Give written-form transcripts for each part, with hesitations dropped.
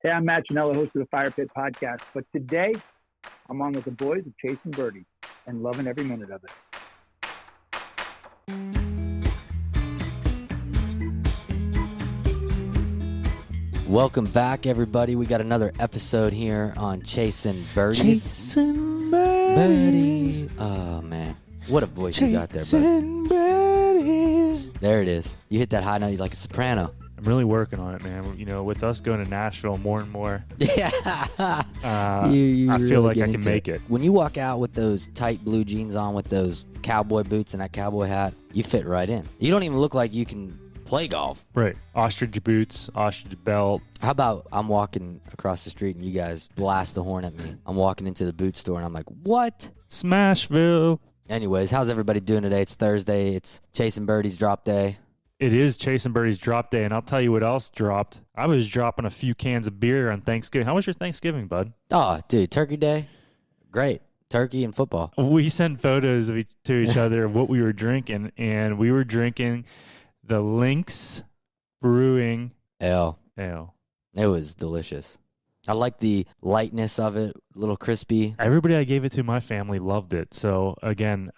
Hey, I'm Matt Ginella, host of the Fire Pit podcast. But today, I'm on with the boys of Chasin Birdies and loving every minute of it. Welcome back, everybody. We got another episode here on Chasin Birdies. Chasin Birdies. Oh, man. What a voice you got there, bud. Chasin Birdies. There it is. You hit that high note like a soprano. I'm really working on it, man. You know, with us going to Nashville more and more, Yeah. I feel like I can make it. When you walk out with those tight blue jeans on with those cowboy boots and that cowboy hat, you fit right in. You don't even look like you can play golf. Right. Ostrich boots, ostrich belt. How about I'm walking across the street and you guys blast the horn at me? I'm walking into the boot store and I'm like, what? Smashville. Anyways, how's everybody doing today? It's Thursday. It's Chasin Birdies drop day. It is Chasin Birdies drop day, and I'll tell you what else dropped. I was dropping a few cans of beer on Thanksgiving. How was your Thanksgiving, bud? Oh, dude, Turkey Day. Great. Turkey and football. We sent photos to each other of what we were drinking, and we were drinking the Lynx Brewing Ale. Ale. It was delicious. I like the lightness of it, a little crispy. Everybody I gave it to, my family loved it. So again,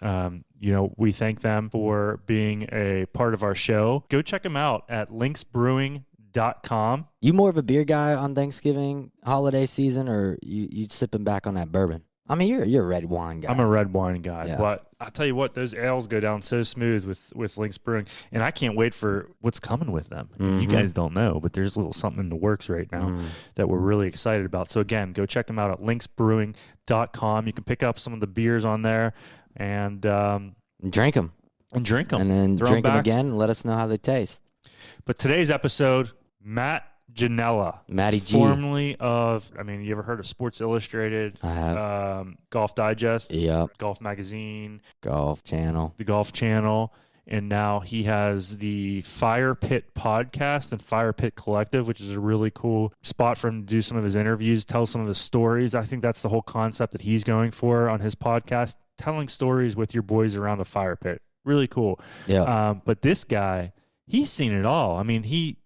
we thank them for being a part of our show. Go check them out at lynxbrewing.com. You more of a beer guy on Thanksgiving holiday season, or you sipping back on that bourbon? I mean, you're a red wine guy. I'm a red wine guy, Yeah. But I'll tell you what, those ales go down so smooth with Lynx Brewing, and I can't wait for what's coming with them. Mm-hmm. You guys don't know, but there's a little something in the works right now that we're really excited about. So again, go check them out at lynxbrewing.com. You can pick up some of the beers on there and drink them. And drink them. And then Throw drink them back. again and let us know how they taste. But today's episode, Matt Ginella. Matty G. Formerly of, you ever heard of Sports Illustrated? I have. Golf Digest? Yep. Golf Magazine? Golf Channel. The Golf Channel. And now he has the Fire Pit podcast and Fire Pit Collective, which is a really cool spot for him to do some of his interviews, tell some of his stories. I think that's the whole concept that he's going for on his podcast, telling stories with your boys around a fire pit. Really cool. Yeah. But this guy, he's seen it all. I mean, he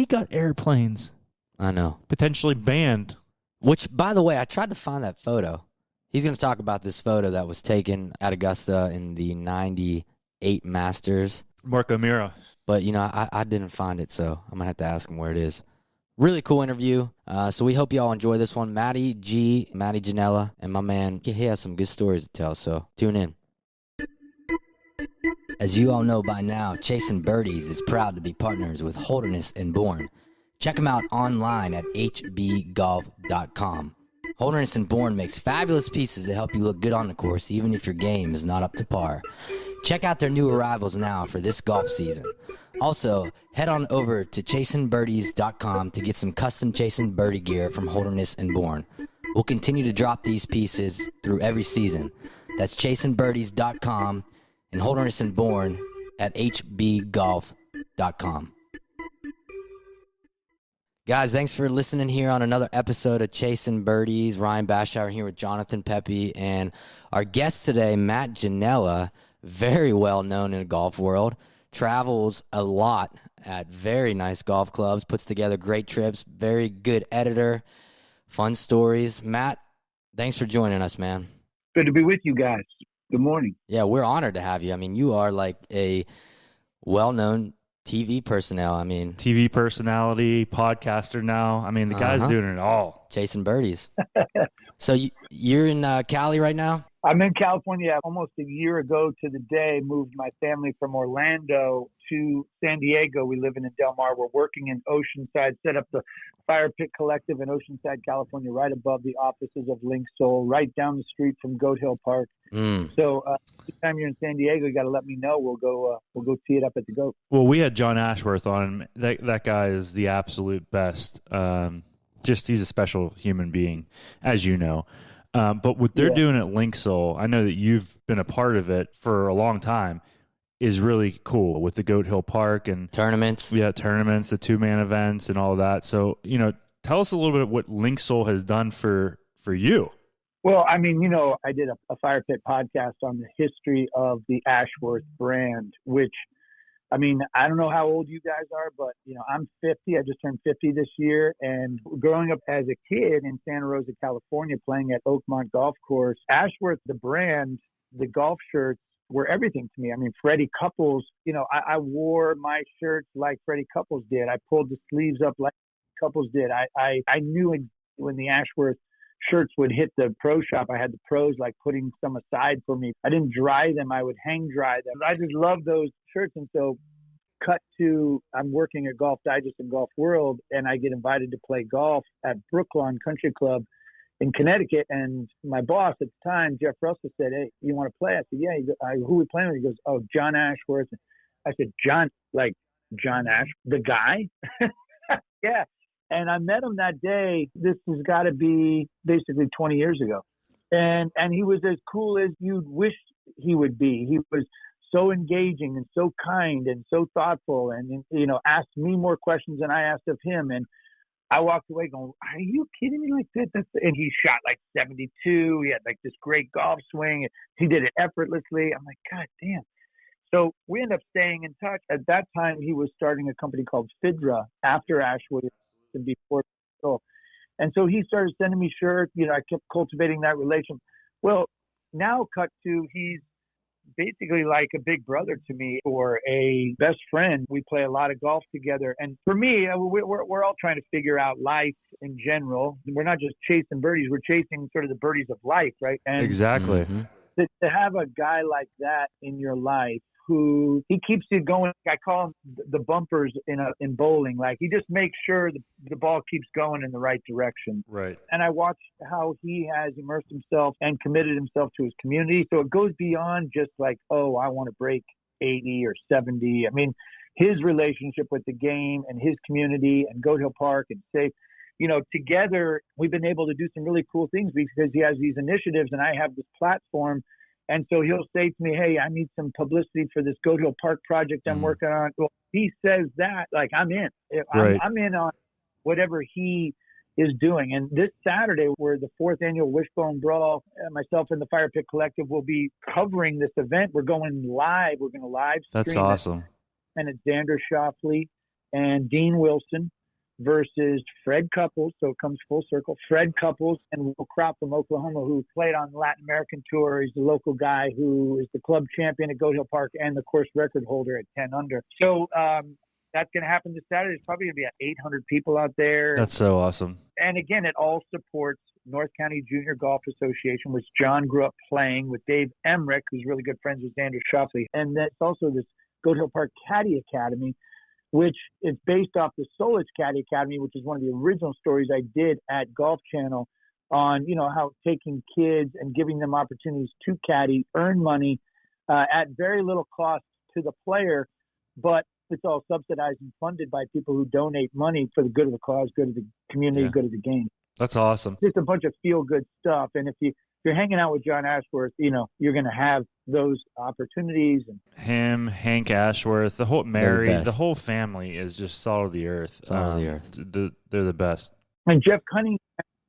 got airplanes I know. potentially banned. Which, by the way, I tried to find that photo. He's going to talk about this photo that was taken at Augusta in the 98 Masters. Marco Mira. But, I didn't find it, so I'm going to have to ask him where it is. Really cool interview. So we hope you all enjoy this one. Matty Ginella, and my man, he has some good stories to tell, so tune in. As you all know by now, Chasin Birdies is proud to be partners with Holderness and Bourne. Check them out online at hbgolf.com. Holderness and Bourne makes fabulous pieces to help you look good on the course, even if your game is not up to par. Check out their new arrivals now for this golf season. Also, head on over to chasinbirdies.com to get some custom Chasin Birdie gear from Holderness and Bourne. We'll continue to drop these pieces through every season. That's chasinbirdies.com and Holderness and Bourne at hbgolf.com. Guys, thanks for listening here on another episode of Chasin Birdies. Ryan Bashauer here with Jonathan Pepe, and our guest today, Matt Ginella, very well known in the golf world, travels a lot at very nice golf clubs, puts together great trips, very good editor, fun stories. Matt, thanks for joining us, man. Good to be with you guys. Good morning. Yeah, we're honored to have you. I mean, you are like a well-known TV personnel. TV personality, podcaster now. The guy's doing it all. Chasin Birdies. So you're in Cali right now? I'm in California. Almost a year ago to the day, moved my family from Orlando to San Diego. We live in Del Mar. We're working in Oceanside, set up the Fire Pit Collective in Oceanside, California, right above the offices of Link Soul, right down the street from Goat Hill Park. So anytime you're in San Diego, you got to let me know. We'll go tee it up at the Goat. Well, we had John Ashworth on. That guy is the absolute best. He's a special human being, as you know. But what they're doing at Link Soul, I know that you've been a part of it for a long time, is really cool with the Goat Hill Park and tournaments. Yeah, tournaments, the 2-man events and all that. So, tell us a little bit of what Link Soul has done for you. Well, I did a Fire Pit podcast on the history of the Ashworth brand, which I mean, I don't know how old you guys are, but, I'm 50. I just turned 50 this year. And growing up as a kid in Santa Rosa, California, playing at Oakmont Golf Course, Ashworth, the brand, the golf shirts were everything to me. I mean, Freddie Couples, I wore my shirts like Freddie Couples did. I pulled the sleeves up like Couples did. I knew when the Ashworth shirts would hit the pro shop, I had the pros like putting some aside for me. I didn't dry them. I would hang dry them. I just love those shirts. And so cut to, I'm working at Golf Digest and Golf World, and I get invited to play golf at Brookline Country Club in Connecticut. And my boss at the time, Jeff Russell, said, "Hey, you want to play?" I said, "Yeah." Who are we playing with? He goes, "Oh, John Ashworth." I said, "John, like John Ash, the guy?" Yeah. And I met him that day. This has got to be basically 20 years ago. And he was as cool as you'd wish he would be. He was so engaging and so kind and so thoughtful, and, asked me more questions than I asked of him. And I walked away going, "Are you kidding me?" Like this? And he shot like 72. He had like this great golf swing. He did it effortlessly. I'm like, God damn. So we ended up staying in touch. At that time, he was starting a company called Fidra after Ashwood and before. And so he started sending me shirts. I kept cultivating that relation. Well, now cut to, he's basically like a big brother to me or a best friend. We play a lot of golf together. And for me, we're all trying to figure out life in general. We're not just chasing birdies. We're chasing sort of the birdies of life, right? And exactly. To have a guy like that in your life who he keeps you going. I call him the bumpers in bowling. Like he just makes sure the ball keeps going in the right direction. Right. And I watched how he has immersed himself and committed himself to his community. So it goes beyond just like, oh, I want to break 80 or 70. I mean, his relationship with the game and his community and Goat Hill Park and Safe, together we've been able to do some really cool things because he has these initiatives and I have this platform. And so he'll say to me, "Hey, I need some publicity for this Goat Hill Park project I'm working on." Well, he says that, like, I'm in. Right. I'm in on whatever he is doing. And this Saturday, we're the 4th annual Wishbone Brawl. Myself and the Fire Pit Collective will be covering this event. We're going live. We're going to live stream. That's awesome. And it's Xander Schauffele and Dean Wilson versus Fred Couples. So it comes full circle. Fred Couples and Will Crop from Oklahoma, who played on the Latin American Tour. He's the local guy who is the club champion at Goat Hill Park and the course record holder at 10 under. So that's going to happen this Saturday. There's probably going to be 800 people out there. That's so awesome. And again, it all supports North County Junior Golf Association, which John grew up playing with Dave Emmerich, who's really good friends with Xander Schauffele. And that's also this Goat Hill Park Caddy Academy, which is based off the Solich Caddy Academy, which is one of the original stories I did at Golf Channel on, how taking kids and giving them opportunities to caddy, earn money at very little cost to the player, but it's all subsidized and funded by people who donate money for the good of the cause, good of the community, good of the game. That's awesome. Just a bunch of feel-good stuff. And if you're hanging out with John Ashworth, you're going to have those opportunities. And him, Hank Ashworth, the whole Mary, the whole family is just salt of the earth. They're the best. And Jeff Cunningham's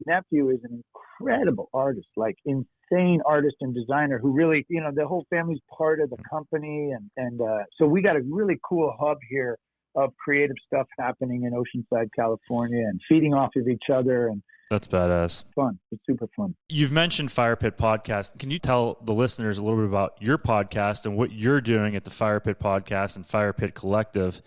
nephew is an incredible artist, like insane artist and designer who really, the whole family's part of the company. And so we got a really cool hub here of creative stuff happening in Oceanside, California, and feeding off of each other. And that's badass. Fun. It's super fun. You've mentioned Fire Pit Podcast. Can you tell the listeners a little bit about your podcast and what you're doing at the Fire Pit Podcast and Fire Pit Collective?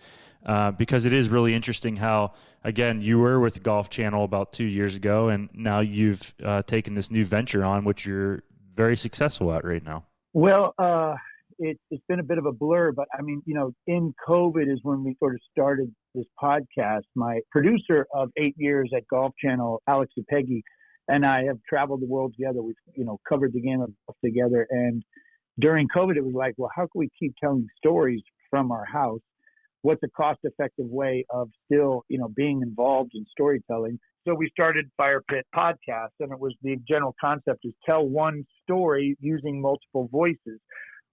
Because it is really interesting how, again, you were with Golf Channel about 2 years ago, and now you've taken this new venture on, which you're very successful at right now. Well, it's been a bit of a blur, but I mean, in COVID is when we sort of started this podcast. My producer of 8 years at Golf Channel, Alex Upeghi, and I have traveled the world together. We've, covered the game of golf together. And during COVID, it was like, well, how can we keep telling stories from our house? What's a cost-effective way of still, being involved in storytelling? So we started Fire Pit Podcast, and it was the general concept is tell one story using multiple voices.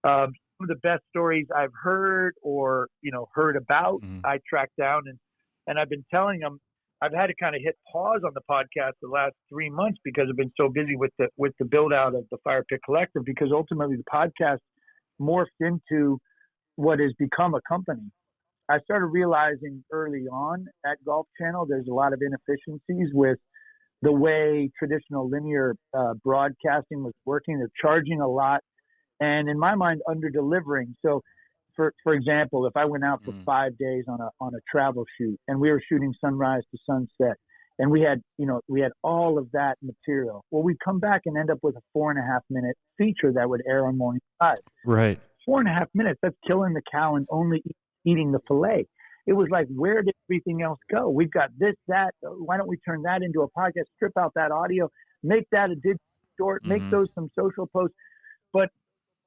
Some of the best stories I've heard or, heard about, I tracked down and I've been telling them. I've had to kind of hit pause on the podcast the last 3 months because I've been so busy with the build out of the Fire Pit Collective, because ultimately the podcast morphed into what has become a company. I started realizing early on at Golf Channel, there's a lot of inefficiencies with the way traditional linear broadcasting was working. They're charging a lot, and in my mind, under delivering. So, for example, if I went out for 5 days on a travel shoot, and we were shooting sunrise to sunset, and we had all of that material. Well, we'd come back and end up with a 4.5 minute feature that would air on Morning 5. Right. 4.5 minutes. That's killing the cow and only eating the fillet. It was like, where did everything else go? We've got this, that. Why don't we turn that into a podcast, strip out that audio, make that a digital short, make those some social posts. But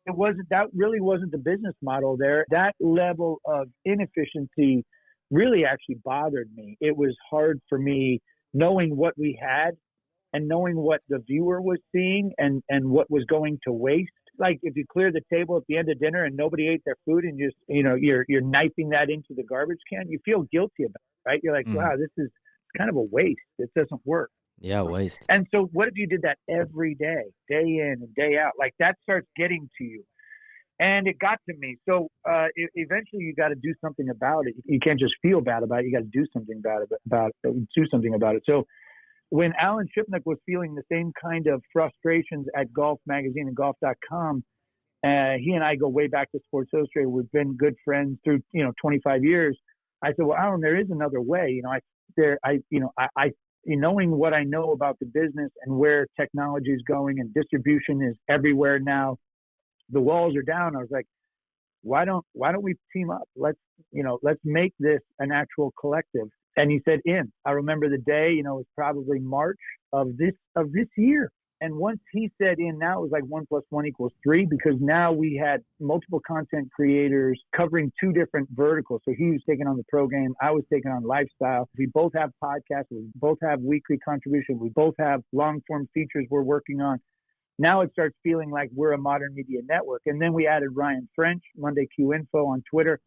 that really wasn't the business model there. That level of inefficiency really actually bothered me. It was hard for me knowing what we had and knowing what the viewer was seeing and what was going to waste. Like if you clear the table at the end of dinner and nobody ate their food and you're knifing that into the garbage can, you feel guilty about it, right? You're like, wow, this is kind of a waste. It doesn't work. Yeah, waste. And so what if you did that every day, day in and day out? Like that starts getting to you. And it got to me. So eventually you got to do something about it. You can't just feel bad about it. You got to do something about it. So when Alan Shipnuck was feeling the same kind of frustrations at Golf Magazine and golf.com, he and I go way back to Sports Illustrated. We've been good friends through 25 years. I said, well, Alan, there is another way. Knowing what I know about the business and where technology is going and distribution is everywhere now, the walls are down. I was like, why don't we team up? Let's make this an actual collective. And he said, I remember the day, it was probably March of this year. And once he said now it was like 1 + 1 = 3, because now we had multiple content creators covering 2 different verticals. So he was taking on the pro game. I was taking on lifestyle. We both have podcasts. We both have weekly contribution. We both have long form features we're working on. Now it starts feeling like we're a modern media network. And then we added Ryan French, Monday Q Info on Twitter,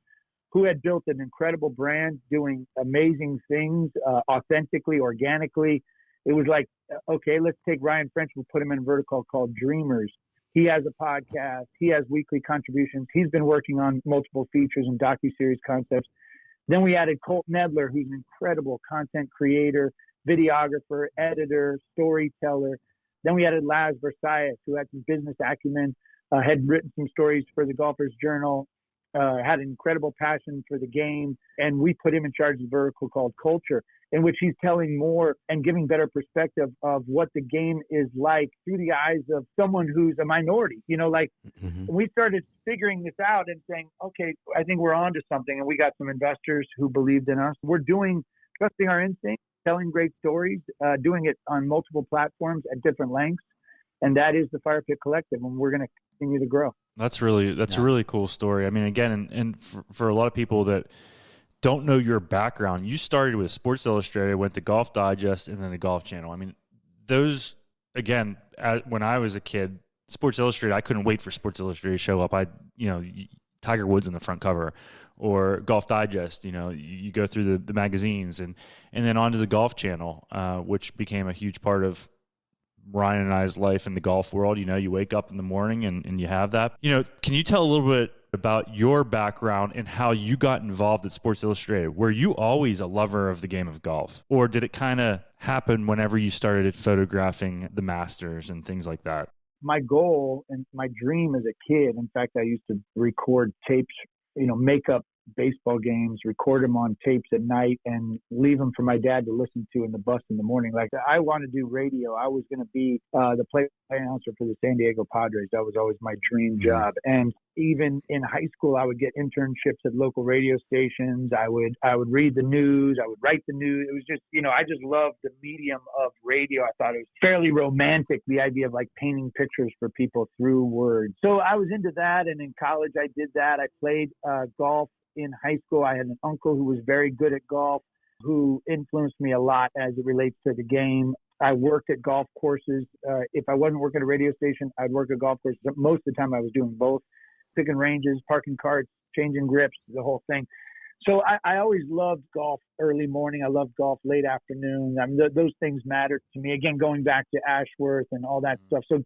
who had built an incredible brand doing amazing things authentically, organically. It was like, okay, let's take Ryan French. We'll put him in a vertical called Dreamers. He has a podcast. He has weekly contributions. He's been working on multiple features and docuseries concepts. Then we added Colt Nedler, who's an incredible content creator, videographer, editor, storyteller. Then we added Laz Versailles, who had some business acumen, had written some stories for the Golfers Journal, had an incredible passion for the game. And we put him in charge of the vertical called Culture, in which he's telling more and giving better perspective of what the game is like through the eyes of someone who's a minority. We started figuring this out and saying, okay, I think we're onto something. And we got some investors who believed in us. We're trusting our instincts, telling great stories, doing it on multiple platforms at different lengths. And that is the Fire Pit Collective, and we're going to continue to grow. That's a really cool story. I mean, again, and for a lot of people that don't know your background, you started with Sports Illustrated, went to Golf Digest, and then the Golf Channel. I mean, those, again, when I was a kid, Sports Illustrated, I couldn't wait for Sports Illustrated to show up. Tiger Woods on the front cover, or Golf Digest, you go through the magazines and then onto the Golf Channel, which became a huge part of Ryan and I's life in the golf world. You wake up in the morning and you have that. Can you tell a little bit about your background and how you got involved at Sports Illustrated? Were you always a lover of the game of golf, or did it kind of happen whenever you started photographing the Masters and things like that? My goal and my dream as a kid, in fact, I used to record tapes, make up baseball games, record them on tapes at night and leave them for my dad to listen to in the bus in the morning. Like, I want to do radio. I was going to be the play announcer for the San Diego Padres. That was always my dream job. And even in high school, I would get internships at local radio stations. I would read the news. I would write the news. It was just, I just loved the medium of radio. I thought it was fairly romantic, the idea of like painting pictures for people through words. So I was into that. And in college, I did that. I played golf in high school. I had an uncle who was very good at golf, who influenced me a lot as it relates to the game. I worked at golf courses. If I wasn't working at a radio station, I'd work at golf courses. Most of the time I was doing both, picking ranges, parking carts, changing grips, the whole thing. So I always loved golf early morning. I loved golf late afternoon. I mean, those things mattered to me. Again, going back to Ashworth and all that stuff. So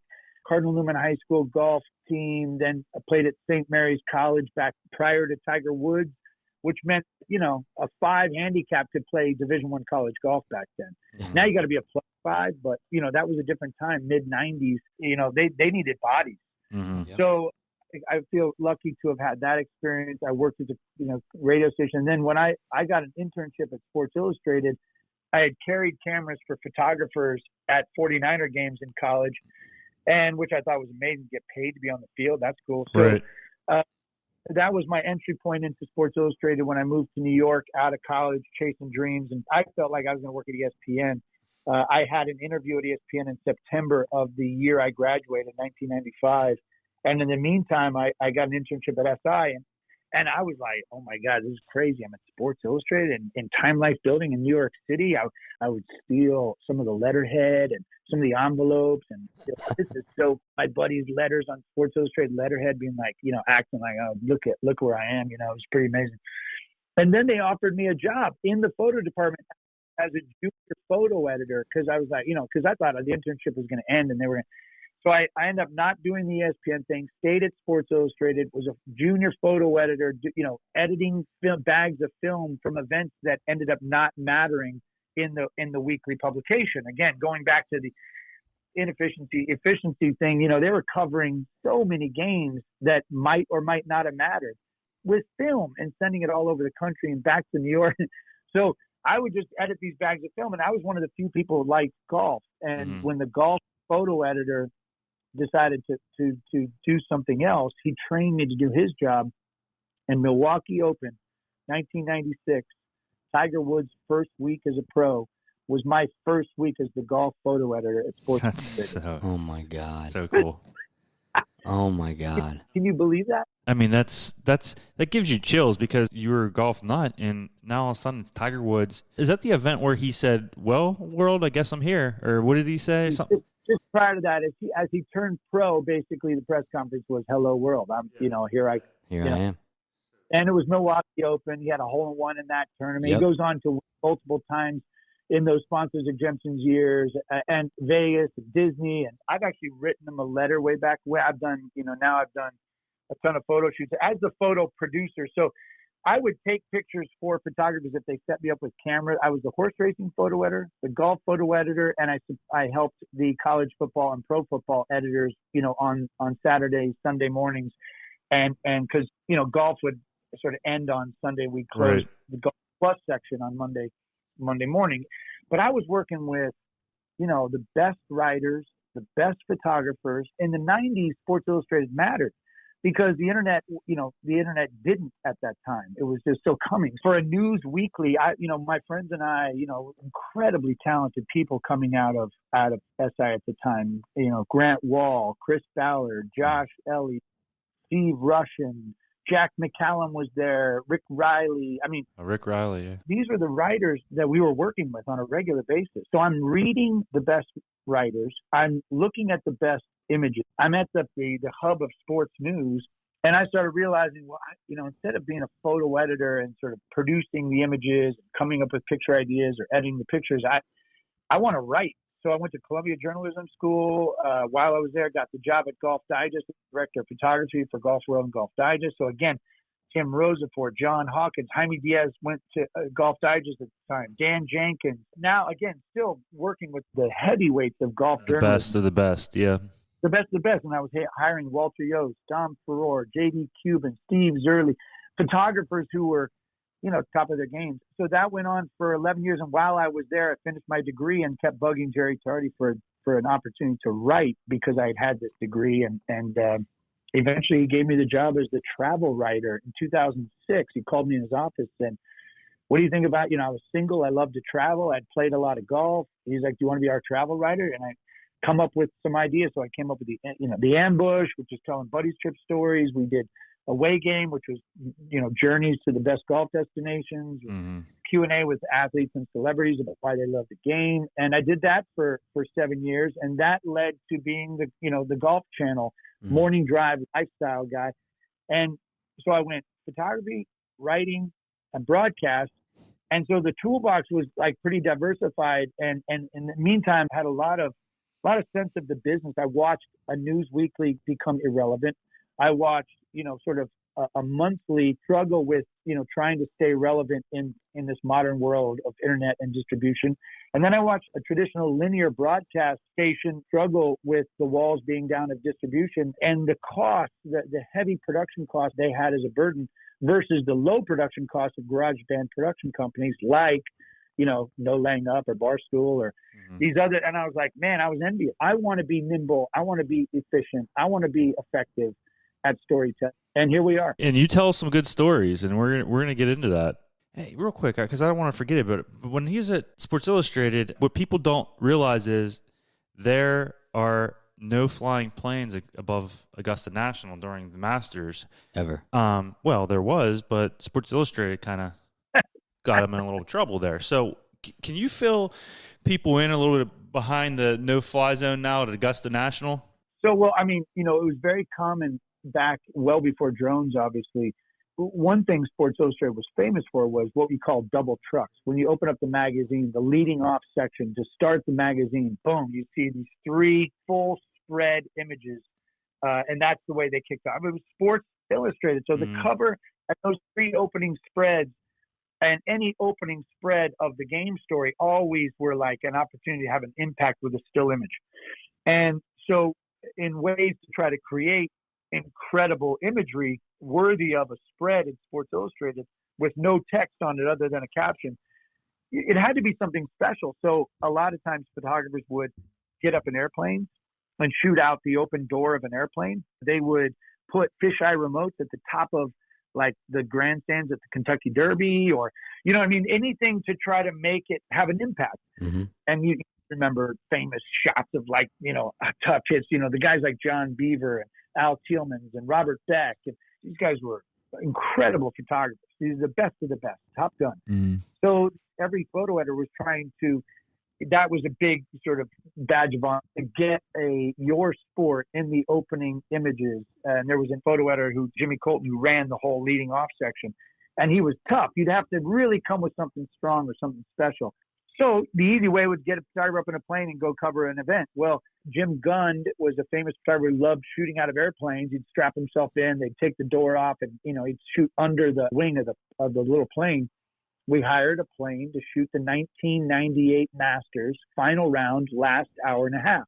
Cardinal Newman High School golf team. Then I played at St. Mary's College back prior to Tiger Woods, which meant, a 5 handicap could play Division I college golf back then. Mhm. Now you got to be a +5, but, that was a different time, mid-90s. They needed bodies. Mhm. So I feel lucky to have had that experience. I worked at the radio station. And then when I got an internship at Sports Illustrated, I had carried cameras for photographers at 49er games in college, and which I thought was amazing to get paid to be on the field. That's cool. So Right. that was my entry point into Sports Illustrated when I moved to New York out of college, chasing dreams. And I felt like I was going to work at ESPN. I had an interview at ESPN in September of the year I graduated, 1995. And in the meantime, I got an internship at SI, and I was like, oh my God, this is crazy. I'm at Sports Illustrated in Time Life building in New York City. I would steal some of the letterhead and some of the envelopes. And this is so, my buddy's letters on Sports Illustrated letterhead being like, acting like, oh, look where I am. It was pretty amazing. And then they offered me a job in the photo department as a junior photo editor. Cause I was like, cause I thought the internship was going to end and they were going to. So I ended up not doing the ESPN thing, stayed at Sports Illustrated, was a junior photo editor, editing bags of film from events that ended up not mattering in the weekly publication. Again, going back to the efficiency thing, they were covering so many games that might or might not have mattered with film and sending it all over the country and back to New York. So I would just edit these bags of film, and I was one of the few people who liked golf. And when the golf photo editor decided to do something else, he trained me to do his job. And Milwaukee Open, 1996, Tiger Woods' first week as a pro was my first week as the golf photo editor at Sports Illustrated. Oh my God. So cool. Oh my God. Can you believe that? I mean, that gives you chills because you were a golf nut, and now all of a sudden Tiger Woods. Is that the event where he said, "Well, world, I guess I'm here," or what did he say? Something. Just prior to that, as he turned pro, basically the press conference was "Hello, world." Here I am. And it was Milwaukee Open. He had a hole-in-one in that tournament. Yep. He goes on to win multiple times in those sponsors exemptions years, and Vegas, and Disney. And I've actually written him a letter way back when. I've done, now I've done a ton of photo shoots as the photo producer. So I would take pictures for photographers if they set me up with camera. I was the horse racing photo editor, the golf photo editor, and I helped the college football and pro football editors, on Saturdays, Sunday mornings, and because golf would sort of end on Sunday. We closed the Golf Plus section on Monday morning. But I was working with, the best writers, the best photographers. In the 90s, Sports Illustrated mattered because the internet didn't at that time. It was just still coming. For a news weekly, my friends and I, incredibly talented people coming out of SI at the time, Grant Wall, Chris Ballard, Josh Elliott, Steve Russian, Jack McCallum was there, Rick Riley. Rick Riley, yeah. These were the writers that we were working with on a regular basis. So I'm reading the best writers. I'm looking at the best images. I'm at the hub of sports news. And I started realizing, instead of being a photo editor and sort of producing the images, coming up with picture ideas or editing the pictures, I want to write. So I went to Columbia Journalism School. While I was there, got the job at Golf Digest, director of photography for Golf World and Golf Digest. So again, Tim Rosaport, John Hawkins, Jaime Diaz went to Golf Digest at the time, Dan Jenkins. Now, again, still working with the heavyweights of golf journalism. The best of the best, yeah. The best of the best. And I was hiring Walter Yost, Dom Ferror, J.D. Cuban, Steve Zerley, photographers who were, top of their games. So that went on for 11 years. And while I was there, I finished my degree and kept bugging Jerry Tardy for an opportunity to write because I had this degree. And eventually he gave me the job as the travel writer in 2006. He called me in his office and, what do you think about, I was single. I loved to travel. I'd played a lot of golf. He's like, do you want to be our travel writer? And I come up with some ideas. So I came up with the Ambush, which is telling buddies trip stories. We did Away Game, which was, journeys to the best golf destinations, Q&A with athletes and celebrities about why they love the game. And I did that for 7 years. And that led to being the Golf Channel morning drive lifestyle guy. And so I went photography, writing, and broadcast. And so the toolbox was like pretty diversified. And in the meantime, had a lot of a lot of sense of the business. I watched a news weekly become irrelevant. I watched, sort of a monthly struggle with, trying to stay relevant in this modern world of internet and distribution. And then I watched a traditional linear broadcast station struggle with the walls being down of distribution and the cost, the heavy production cost they had as a burden versus the low production cost of garage band production companies like, No Laying Up or Barstool or these other. And I was like, man, I was envious. I want to be nimble. I want to be efficient. I want to be effective at storytelling. And here we are. And you tell some good stories, and we're gonna get into that. Hey, real quick, because I don't want to forget it, but when he was at Sports Illustrated, what people don't realize is there are no flying planes above Augusta National during the Masters. Ever. Well, there was, but Sports Illustrated kind of got him in a little trouble there. So can you fill people in a little bit behind the no-fly zone now at Augusta National? So, well, I mean, it was very common back well before drones, obviously. One thing Sports Illustrated was famous for was what we call double trucks. When you open up the magazine, the leading off section to start the magazine, boom, you see these 3 full spread images. And that's the way they kicked off. It was Sports Illustrated. So the cover and those 3 opening spreads and any opening spread of the game story always were like an opportunity to have an impact with a still image. And so in ways to try to create incredible imagery worthy of a spread in Sports Illustrated with no text on it other than a caption, it had to be something special. So a lot of times photographers would get up in airplanes and shoot out the open door of an airplane. They would put fisheye remotes at the top of like the grandstands at the Kentucky Derby or, anything to try to make it have an impact. And you remember famous shots of like, tough hits, the guys like John Beaver and Al Tielmans and Robert Beck. And these guys were incredible photographers. These are the best of the best, Top Gun. So every photo editor was trying to, that was a big sort of badge of honor to get your sport in the opening images. And there was a photo editor Jimmy Colton, who ran the whole leading off section. And he was tough. You'd have to really come with something strong or something special. So the easy way was get a photographer up in a plane and go cover an event. Well, Jim Gund was a famous photographer who loved shooting out of airplanes. He'd strap himself in, they'd take the door off, and he'd shoot under the wing of the little plane. We hired a plane to shoot the 1998 Masters final round, last hour and a half.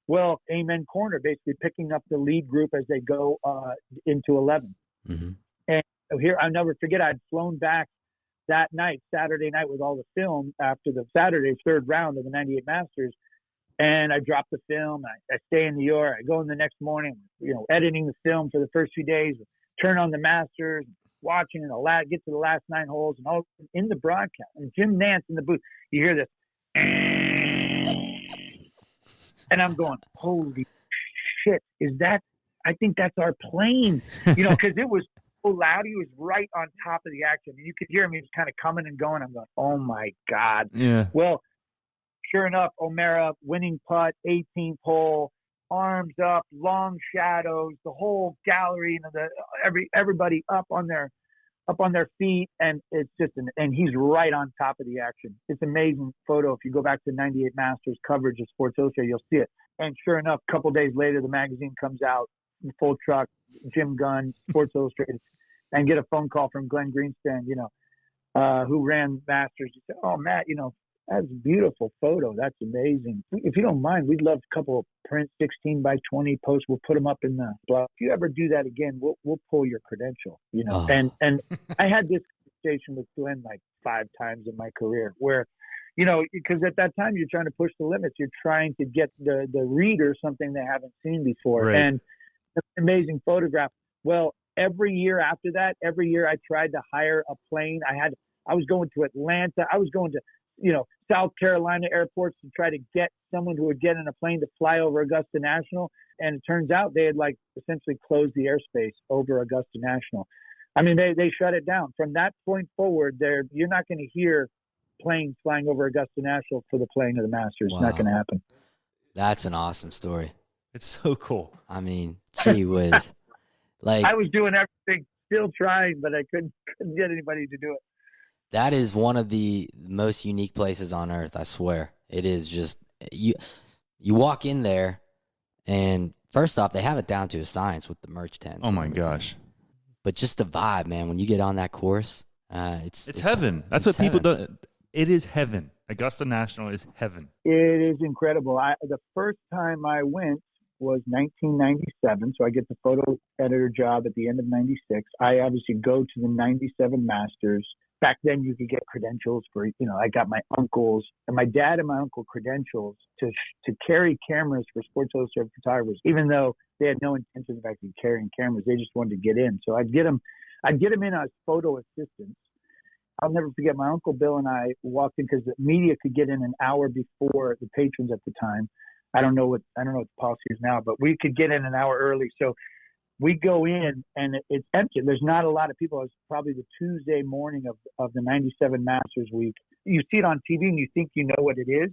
Well, Amen Corner basically picking up the lead group as they go into 11. And here, I'll never forget, I'd flown back that night, Saturday night, with all the film after the Saturday 3rd round of the 98 Masters. And I dropped the film. I stay in New York. I go in the next morning, editing the film for the first few days, turn on the Masters, watching and get to the last 9 holes, and all in the broadcast. And Jim Nantz in the booth, you hear this. And I'm going, holy shit, I think that's our plane, because it was so loud. He was right on top of the action. And you could hear him. He was kind of coming and going. I'm going, oh my God. Yeah. Well, sure enough, O'Mara winning putt, 18th hole, arms up, long shadows, the whole gallery, everybody up on their feet, and it's just and he's right on top of the action. It's an amazing photo. If you go back to 98 Masters coverage of Sports Illustrated, you'll see it. And sure enough, a couple days later, the magazine comes out, full truck, Jim Gunn, Sports Illustrated, and get a phone call from Glenn Greenspan, who ran Masters. He said, "Oh, Matt, that's a beautiful photo. That's amazing. If you don't mind, we'd love a couple of print 16 by 20 posts. We'll put them up in the blog. If you ever do that again, we'll pull your credential." Oh. And I had this conversation with Glenn like 5 times in my career, where, because at that time you're trying to push the limits. You're trying to get the reader something they haven't seen before, right. And it's an amazing photograph. Well, every year after that, I tried to hire a plane. I was going to Atlanta. I was going to South Carolina airports to try to get someone who would get in a plane to fly over Augusta National. And it turns out they had essentially closed the airspace over Augusta National. I mean, they shut it down. From that point forward, you're not going to hear planes flying over Augusta National for the playing of the Masters. Wow. It's not going to happen. That's an awesome story. It's so cool. I mean, gee whiz. I was doing everything, still trying, but I couldn't get anybody to do it. That is one of the most unique places on earth, I swear. It is just You walk in there, and first off, they have it down to a science with the merch tents. Oh my gosh! But just the vibe, man. When you get on that course, it's heaven. That's what people do. It is heaven. Augusta National is heaven. It is incredible. The first time I went was 1997, so I get the photo editor job at the end of 96. I obviously go to the 97 Masters. Back then, you could get credentials for, I got my uncles and my dad and my uncle credentials to carry cameras for Sports Illustrated photographers, even though they had no intention of actually carrying cameras. They just wanted to get in. So I'd get them in as photo assistants. I'll never forget, my Uncle Bill and I walked in because the media could get in an hour before the patrons at the time. I don't know what the policy is now, but we could get in an hour early. So we go in and it's empty. There's not a lot of people. It's probably the Tuesday morning of the 97 Masters week. You see it on TV and you think you know what it is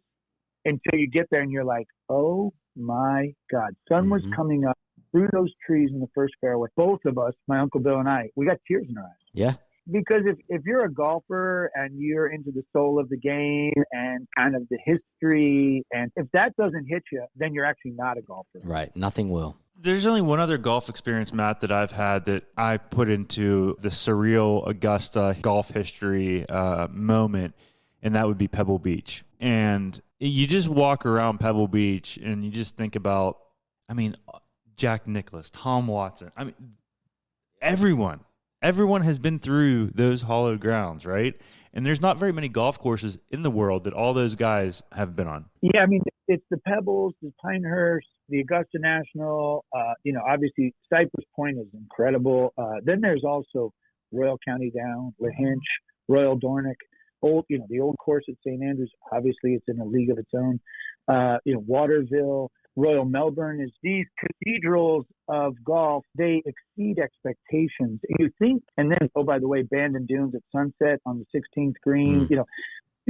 until you get there and you're like, oh my God. Sun was coming up through those trees in the first fairway. Both of us, my Uncle Bill and I, we got tears in our eyes. Yeah. Because if you're a golfer and you're into the soul of the game and kind of the history, and if that doesn't hit you, then you're actually not a golfer. Right. Nothing will. There's only one other golf experience, Matt, that I've had that I put into the surreal Augusta golf history moment, and that would be Pebble Beach. And you just walk around Pebble Beach and you just think about, Jack Nicklaus, Tom Watson. Everyone has been through those hallowed grounds, right? And there's not very many golf courses in the world that all those guys have been on. Yeah, it's the Pebbles, the Pinehurst, the Augusta National. Obviously Cypress Point is incredible. Then there's also Royal County Down, Lahinch, Royal Dornick, the old course at St. Andrews. Obviously, it's in a league of its own. Waterville. Royal Melbourne is these cathedrals of golf. They exceed expectations. You think, and then, oh, by the way, Bandon Dunes at sunset on the 16th green. You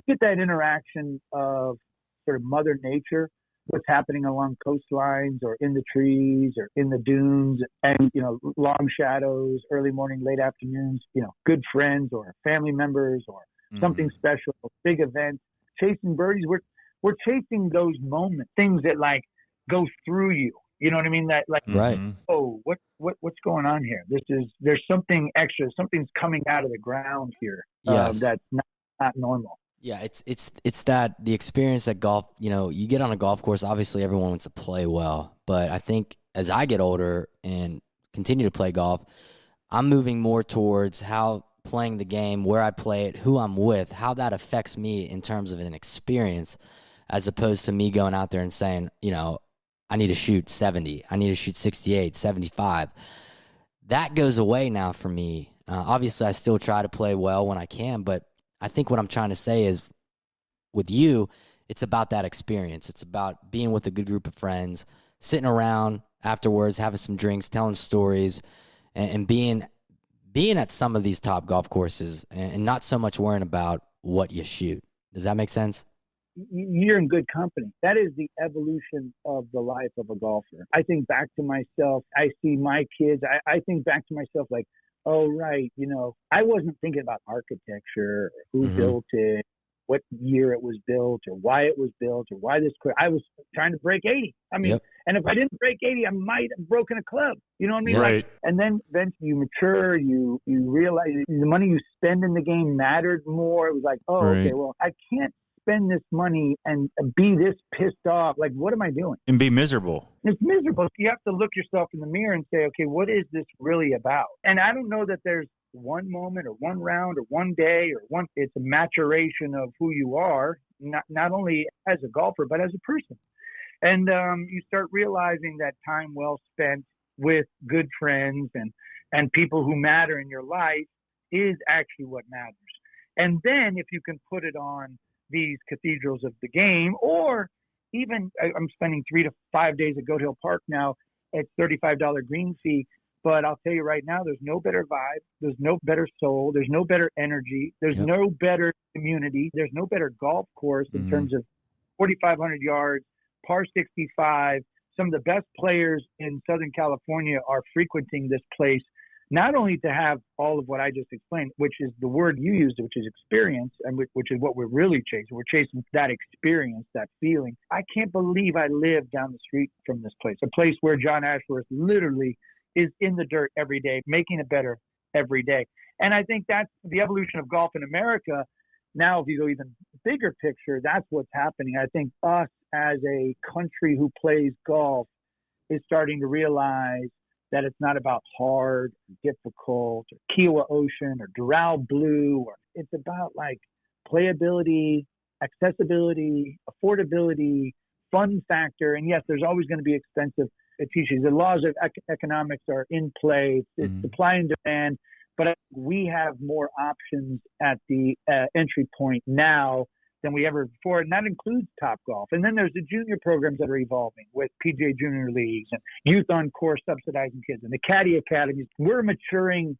get that interaction of sort of Mother Nature, what's happening along coastlines or in the trees or in the dunes, and, long shadows, early morning, late afternoons, good friends or family members or something special, big events, chasing birdies. We're chasing those moments, things that go through you. You know what I mean? That right. Oh, what's going on here? There's something extra. Something's coming out of the ground here. Yes. That's not normal. Yeah, it's that the experience that golf, you get on a golf course, obviously everyone wants to play well, but I think as I get older and continue to play golf, I'm moving more towards how playing the game, where I play it, who I'm with, how that affects me in terms of an experience, as opposed to me going out there and saying, I need to shoot 70. I need to shoot 68, 75. That goes away now for me. Obviously, I still try to play well when I can, but I think what I'm trying to say is with you, it's about that experience. It's about being with a good group of friends, sitting around afterwards, having some drinks, telling stories, and being at some of these top golf courses and not so much worrying about what you shoot. Does that make sense? You're in good company. That is the evolution of the life of a golfer. I think back to myself. I see my kids. I think back to myself like, oh, right. I wasn't thinking about architecture, or who built it, what year it was built, or why it was built, or why this. I was trying to break 80. And if I didn't break 80, I might have broken a club. You know what I mean? Right. And then you mature, you realize the money you spend in the game mattered more. It was like, oh, right. Okay, well, I can't spend this money and be this pissed off. Like, what am I doing? And be miserable. It's miserable. You have to look yourself in the mirror and say, okay, what is this really about? And I don't know that there's one moment or one round or one day it's a maturation of who you are, not only as a golfer, but as a person. And you start realizing that time well spent with good friends and people who matter in your life is actually what matters. And then if you can put it on these cathedrals of the game, or even I'm spending 3 to 5 days at Goat Hill Park now at $35 green fee. But I'll tell you right now, there's no better vibe. There's no better soul. There's no better energy. There's no better community. There's no better golf course in terms of 4,500 yards, par 65. Some of the best players in Southern California are frequenting this place not only to have all of what I just explained, which is the word you used, which is experience, and which is what we're really chasing. We're chasing that experience, that feeling. I can't believe I live down the street from this place, a place where John Ashworth literally is in the dirt every day, making it better every day. And I think that's the evolution of golf in America. Now, if you go even bigger picture, that's what's happening. I think us as a country who plays golf is starting to realize that it's not about hard, difficult, or Kiowa Ocean, or Doral Blue, or it's about like playability, accessibility, affordability, fun factor. And yes, there's always going to be expensive teachings. The laws of economics are in play. It's supply and demand. But we have more options at the entry point now than we ever before, and that includes Top Golf. And then there's the junior programs that are evolving with PGA Junior Leagues and Youth on Course subsidizing kids and the Caddy Academies. We're maturing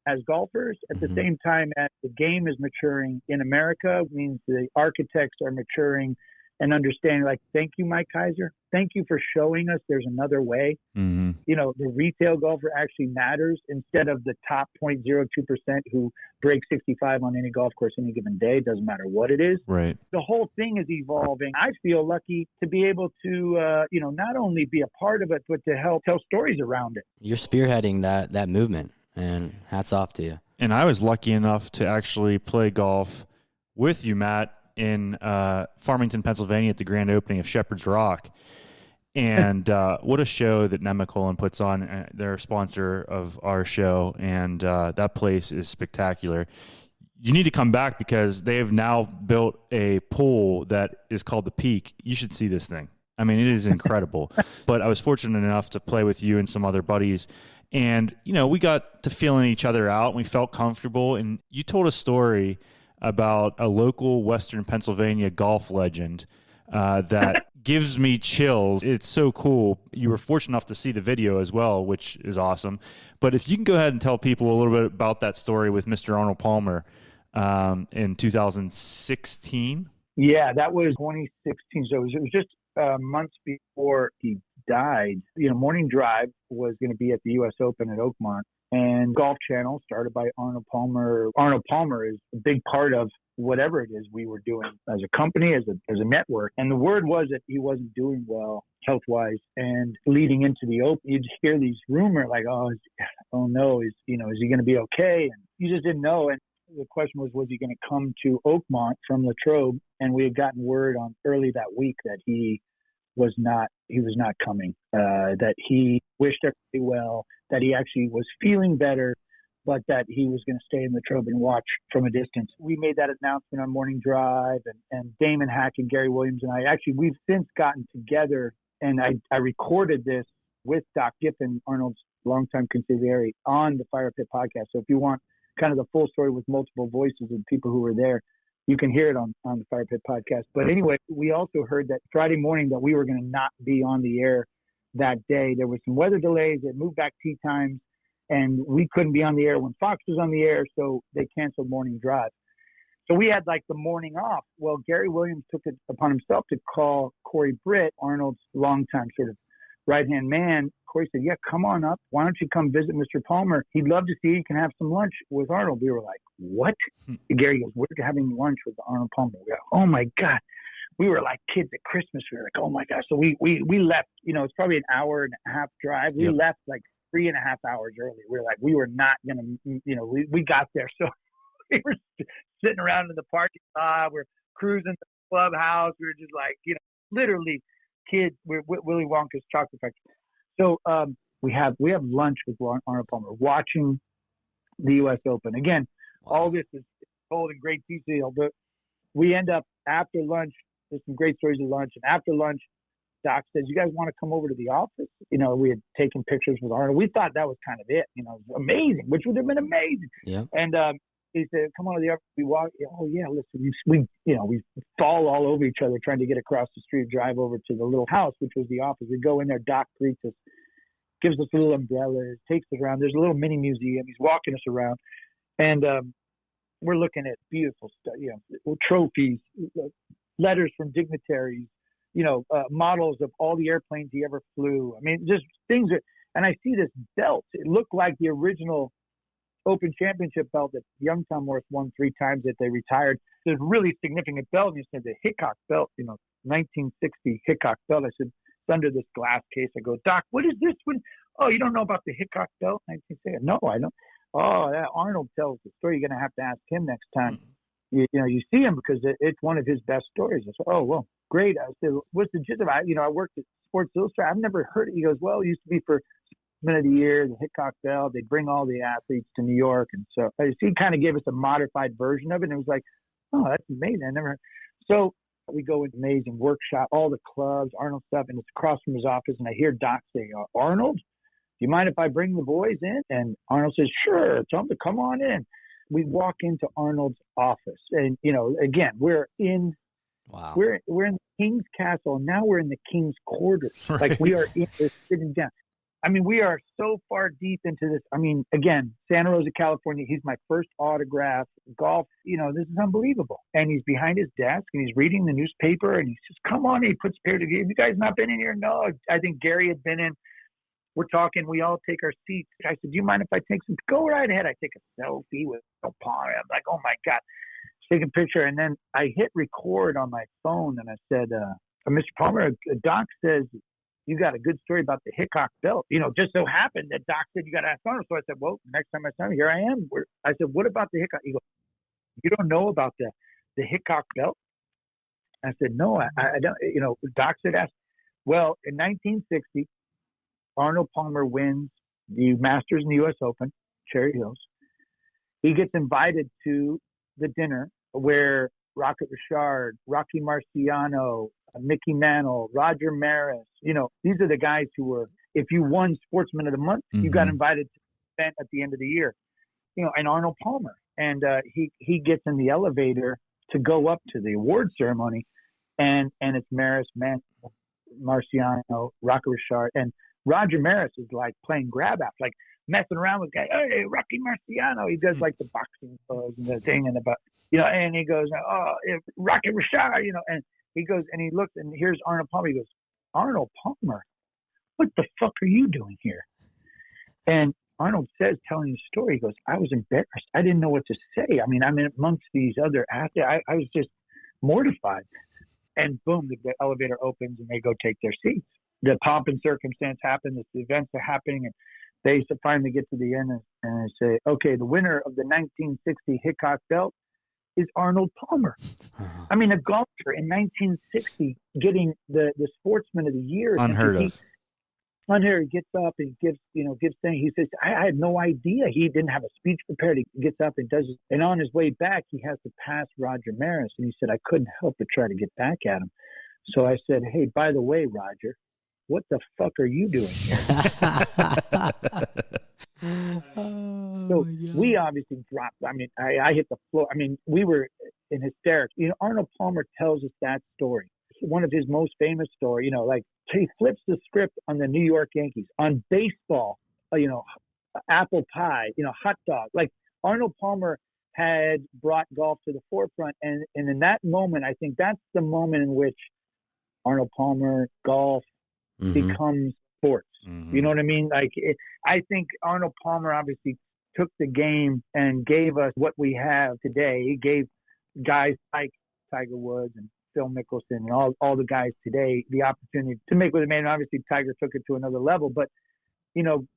as golfers at the same time as the game is maturing in America. It means the architects are maturing and understanding, like, thank you, Mike Kaiser. Thank you for showing us there's another way. You know, the retail golfer actually matters instead of the top 0.02% who break 65 on any golf course any given day. It doesn't matter what it is. Right. The whole thing is evolving. I feel lucky to be able to, not only be a part of it, but to help tell stories around it. You're spearheading that movement, and hats off to you. And I was lucky enough to actually play golf with you, Matt, in Farmington, Pennsylvania at the grand opening of Shepherd's Rock. And what a show that Nemacolin puts on. They're a sponsor of our show, and that place is spectacular. You need to come back because they have now built a pool that is called the Peak. You should see this thing. I mean, it is incredible. But I was fortunate enough to play with you and some other buddies. And, you know, we got to feeling each other out, and we felt comfortable. And you told a story about a local Western Pennsylvania golf legend that gives me chills. It's so cool. You were fortunate enough to see the video as well, which is awesome. But if you can go ahead and tell people a little bit about that story with Mr. Arnold Palmer in 2016. Yeah, that was 2016. So it was just months before he died. You know, Morning Drive was going to be at the U.S. Open at Oakmont. And Golf Channel, started by Arnold Palmer. Arnold Palmer is a big part of whatever it is we were doing as a company, as a network. And the word was that he wasn't doing well health-wise. And leading into the Open, you'd hear these rumors like, oh no, is he going to be okay? And you just didn't know. And the question was he going to come to Oakmont from Latrobe? And we had gotten word on early that week that he was not coming, that he wished everybody well, that he actually was feeling better, but that he was going to stay in Latrobe and watch from a distance. We made that announcement on Morning Drive, and Damon Hack and Gary Williams and I, actually, we've since gotten together, and I recorded this with Doc Giffen, Arnold's longtime consigliere, on the Fire Pit podcast. So if you want kind of the full story with multiple voices of people who were there, you can hear it on the Fire Pit podcast. But anyway, we also heard that Friday morning that we were going to not be on the air that day. There were some weather delays that moved back tee times, and we couldn't be on the air when Fox was on the air, so they canceled Morning Drive. So we had like the morning off. Well, Gary Williams took it upon himself to call Corey Britt, Arnold's longtime sort of right-hand man. Corey said, yeah, come on up. Why don't you come visit Mr. Palmer? He'd love to see you. You can have some lunch with Arnold. We were like, what? Gary goes, we're having lunch with Arnold Palmer. We go, oh, my God. We were like kids at Christmas. We were like, oh, my gosh. So we left, it's probably an hour and a half drive. We left like 3.5 hours early. We were like, we were not going to, we got there. So we were sitting around in the parking lot. We're cruising the clubhouse. We were just like, literally kids. We're Willy Wonka's chocolate factory. So we have lunch with Arnold Palmer, watching the U.S. Open. Again, all this is told in great detail, but we end up after lunch. There's some great stories at lunch, and after lunch, Doc says, "You guys want to come over to the office?" We had taken pictures with Arnold. We thought that was kind of it. It was amazing, which would have been amazing. Yeah. And he said, "Come on to the office." We walk. Oh yeah, listen, we fall all over each other trying to get across the street, drive over to the little house, which was the office. We go in there. Doc greets us, gives us a little umbrella, takes us around. There's a little mini museum. He's walking us around, and we're looking at beautiful stuff. Trophies, letters from dignitaries, models of all the airplanes he ever flew. I mean, just things that. and I see this belt. It looked like the original Open Championship belt that young Tom Morris won 3 times that they retired. There's a really significant belt. And he said, the Hickok belt, 1960 Hickok belt. I said, it's under this glass case. I go, Doc, what is this one? Oh, you don't know about the Hickok belt? 1960? No, I don't. Oh, that Arnold tells the story. You're going to have to ask him next time. You see him because it's one of his best stories. I said, oh, well, great. I said, what's the gist of it? I worked at Sports Illustrated. I've never heard it. He goes, well, it used to be for Sportsman of the Year, the Hickok belt. They'd bring all the athletes to New York. And so he kind of gave us a modified version of it. And it was like, oh, that's amazing. I never heard. So we go into amazing workshop, all the clubs, Arnold stuff, and it's across from his office. And I hear Doc say, Arnold, do you mind if I bring the boys in? And Arnold says, sure, tell them to come on in. We walk into Arnold's office, and again, we're in the King's Castle. Now we're in the King's Quarters. Right. Like we are sitting down. I mean, we are so far deep into this. I mean, again, Santa Rosa, California. He's my first autograph. Golf. This is unbelievable. And he's behind his desk and he's reading the newspaper and he says, "Come on!" He puts a pair together. You guys not been in here? No. I think Gary had been in. We're talking. We all take our seats. I said, "Do you mind if I take some?" Go right ahead. I take a selfie with Palmer. I'm like, "Oh my God!" Take a picture, and then I hit record on my phone, and I said, "Mr. Palmer, Doc says you got a good story about the Hickok belt. Just so happened that Doc said you got to ask Arnold." So I said, "Well, next time I saw him, here I am." I said, "What about the Hickok?" He goes, "You don't know about the Hickok belt?" I said, "No, I don't." Doc said, "Ask." Well, in 1960. Arnold Palmer wins the Masters in the U.S. Open, Cherry Hills. He gets invited to the dinner where Rocket Richard, Rocky Marciano, Mickey Mantle, Roger Maris, these are the guys who were, if you won Sportsman of the Month, you got invited to the event at the end of the year, and Arnold Palmer. And he gets in the elevator to go up to the award ceremony, and it's Maris, Marciano, Rocket Richard, and Roger Maris is like playing grab ass, like messing around with guys. Hey, Rocky Marciano. He does like the boxing pose and the thing and and he goes, oh, Rocky Richard, and he goes and he looks and here's Arnold Palmer. He goes, Arnold Palmer, what the fuck are you doing here? And Arnold says, telling the story, he goes, I was embarrassed. I didn't know what to say. I mean, I'm amongst these other athletes. I was just mortified. And boom, the elevator opens and they go take their seats. The pomp and circumstance happen, the events are happening, and they finally get to the end and they say, okay, the winner of the 1960 Hickok belt is Arnold Palmer. I mean, a golfer in 1960 getting the Sportsman of the Year. Unheard of. He gets up and gives things. He says, I had no idea. He didn't have a speech prepared. He gets up and does it. And on his way back, he has to pass Roger Maris. And he said, I couldn't help but try to get back at him. So I said, hey, by the way, Roger, what the fuck are you doing here? So we obviously dropped. I mean, I hit the floor. I mean, we were in hysterics. Arnold Palmer tells us that story. One of his most famous stories, like he flips the script on the New York Yankees, on baseball, apple pie, hot dog. Like Arnold Palmer had brought golf to the forefront. And in that moment, I think that's the moment in which Arnold Palmer, golf, becomes sports. You know what I mean? Like, I think Arnold Palmer obviously took the game and gave us what we have today. He gave guys like Tiger Woods and Phil Mickelson and all the guys today the opportunity to make with a man. Obviously, Tiger took it to another level, but